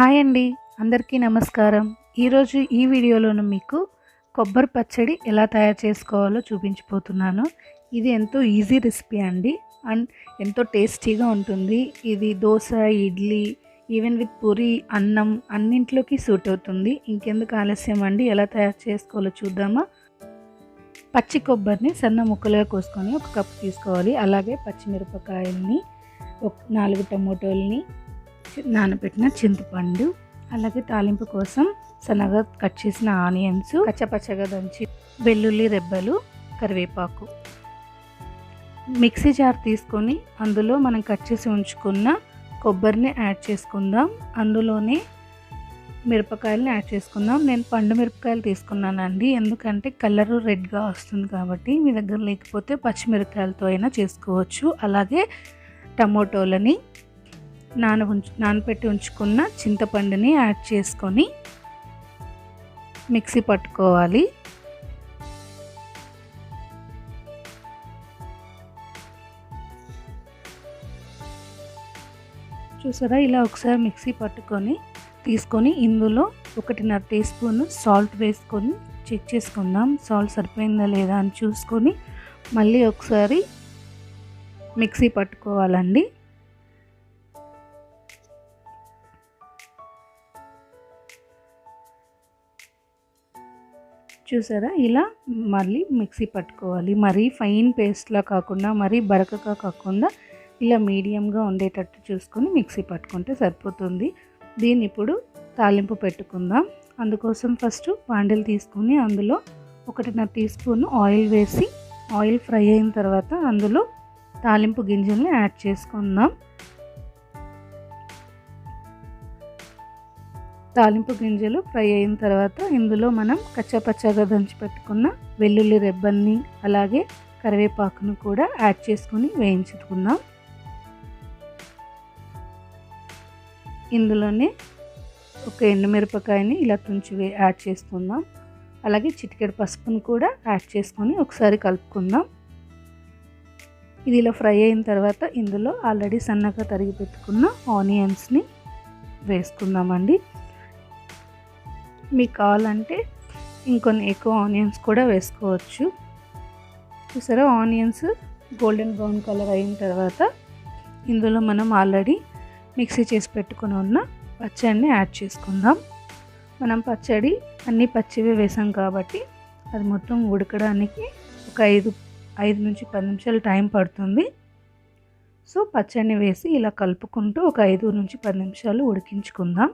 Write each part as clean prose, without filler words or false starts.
Hi అండి, అందరికీ నమస్కారం. ఈరోజు ఈ వీడియోలోను మీకు కొబ్బరి పచ్చడి ఎలా తయారు చేసుకోవాలో చూపించబోతున్నాను. ఇది ఎంతో ఈజీ రెసిపీ అండి అండ్ ఎంతో టేస్టీగా ఉంటుంది. ఇది దోశ, ఇడ్లీ, ఈవెన్ విత్ పూరి, అన్నం అన్నింట్లోకి సూట్ అవుతుంది. ఇంకెందుకు ఆలస్యం అండి, ఎలా తయారు చేసుకోవాలో చూద్దామా. పచ్చి కొబ్బరిని సన్న ముక్కలుగా కోసుకొని ఒక కప్పు తీసుకోవాలి. అలాగే పచ్చిమిరపకాయల్ని, 4 టమోటాలని, నానబెట్టిన చింతపండు, అలాగే తాలింపు కోసం సన్నగా కట్ చేసిన ఆనియన్స్, కచ్చపచ్చగా దంచి వెల్లుల్లి రెబ్బలు, కరివేపాకు. మిక్సీ జార్ తీసుకొని అందులో మనం కట్ చేసి ఉంచుకున్న కొబ్బరిని యాడ్ చేసుకుందాం. అందులోనే మిరపకాయలని యాడ్ చేసుకుందాం. నేను పండు మిరపకాయలు తీసుకున్నానండి, ఎందుకంటే కలరు రెడ్గా వస్తుంది కాబట్టి. మీ దగ్గర లేకపోతే పచ్చిమిరపకాయలతో అయినా చేసుకోవచ్చు. అలాగే టమోటోలని, నానబెట్టి ఉంచుకున్న చింతపండుని యాడ్ చేసుకొని మిక్సీ పట్టుకోవాలి. చూసారా, ఇలా ఒకసారి మిక్సీ పట్టుకొని తీసుకొని ఇందులో 1.5 టీ స్పూన్ సాల్ట్ వేసుకొని చెక్ చేసుకుందాం. సాల్ట్ సరిపోయిందా లేదా అని చూసుకొని మళ్ళీ ఒకసారి మిక్సీ పట్టుకోవాలండి. చూసారా, ఇలా మళ్ళీ మిక్సీ పట్టుకోవాలి. మరీ ఫైన్ పేస్ట్లా కాకుండా, మరీ బరకగా కాకుండా, ఇలా మీడియంగా ఉండేటట్టు చూసుకొని మిక్సీ పట్టుకుంటే సరిపోతుంది. దీన్ని ఇప్పుడు తాలింపు పెట్టుకుందాం. అందుకోసం ఫస్ట్ బాండిల్ తీసుకుని అందులో 1.5 టీ స్పూన్ ఆయిల్ వేసి, ఆయిల్ ఫ్రై అయిన తర్వాత అందులో తాలింపు గింజల్ని యాడ్ చేసుకుందాం. తాలింపు గింజలు ఫ్రై అయిన తర్వాత ఇందులో మనం కచ్చాపచ్చాగా దంచి పెట్టుకున్న వెల్లుల్లి రెబ్బల్ని, అలాగే కరివేపాకును కూడా యాడ్ చేసుకొని వేయించుకుందాం. ఇందులోనే ఒక ఎండుమిరపకాయని ఇలా తుంచి యాడ్ చేసుకుందాం. అలాగే చిటికెడు పసుపును కూడా యాడ్ చేసుకొని ఒకసారి కలుపుకుందాం. ఇది ఇలా ఫ్రై అయిన తర్వాత ఇందులో ఆల్రెడీ సన్నగా తరిగి పెట్టుకున్న ఆనియన్స్ని వేసుకుందామండి. మీకు కావాలంటే ఇంకొన్ని ఎక్కువ ఆనియన్స్ కూడా వేసుకోవచ్చు. చూసారా, ఆనియన్స్ గోల్డెన్ బ్రౌన్ కలర్ అయిన తర్వాత ఇందులో మనం ఆల్రెడీ మిక్సీ చేసి పెట్టుకుని ఉన్న పచ్చడిని యాడ్ చేసుకుందాం. మనం పచ్చడి అన్నీ పచ్చివే వేసాం కాబట్టి అది మొత్తం ఉడకడానికి ఒక 5 నుంచి 10 నిమిషాలు టైం పడుతుంది. సో పచ్చడిని వేసి ఇలా కలుపుకుంటూ ఒక 5 నుంచి 10 నిమిషాలు ఉడికించుకుందాం.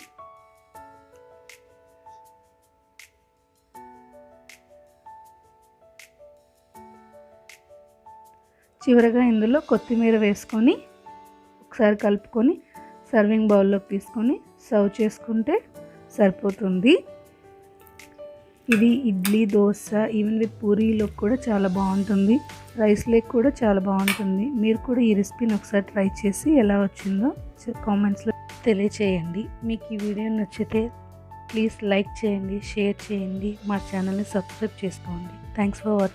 చివరగా ఇందులో కొత్తిమీర వేసుకొని ఒకసారి కలుపుకొని సర్వింగ్ బౌల్లోకి తీసుకొని సర్వ్ చేసుకుంటే సరిపోతుంది. ఇది ఇడ్లీ, దోశ, ఈవెన్ విత్ పూరీలో కూడా చాలా బాగుంటుంది. రైస్లోకి కూడా చాలా బాగుంటుంది. మీరు కూడా ఈ రెసిపీని ఒకసారి ట్రై చేసి ఎలా వచ్చిందో కామెంట్స్లో తెలియచేయండి. మీకు ఈ వీడియో నచ్చితే ప్లీజ్ లైక్ చేయండి, షేర్ చేయండి, మా ఛానల్ని సబ్స్క్రైబ్ చేసుకోండి. Thanks for watching.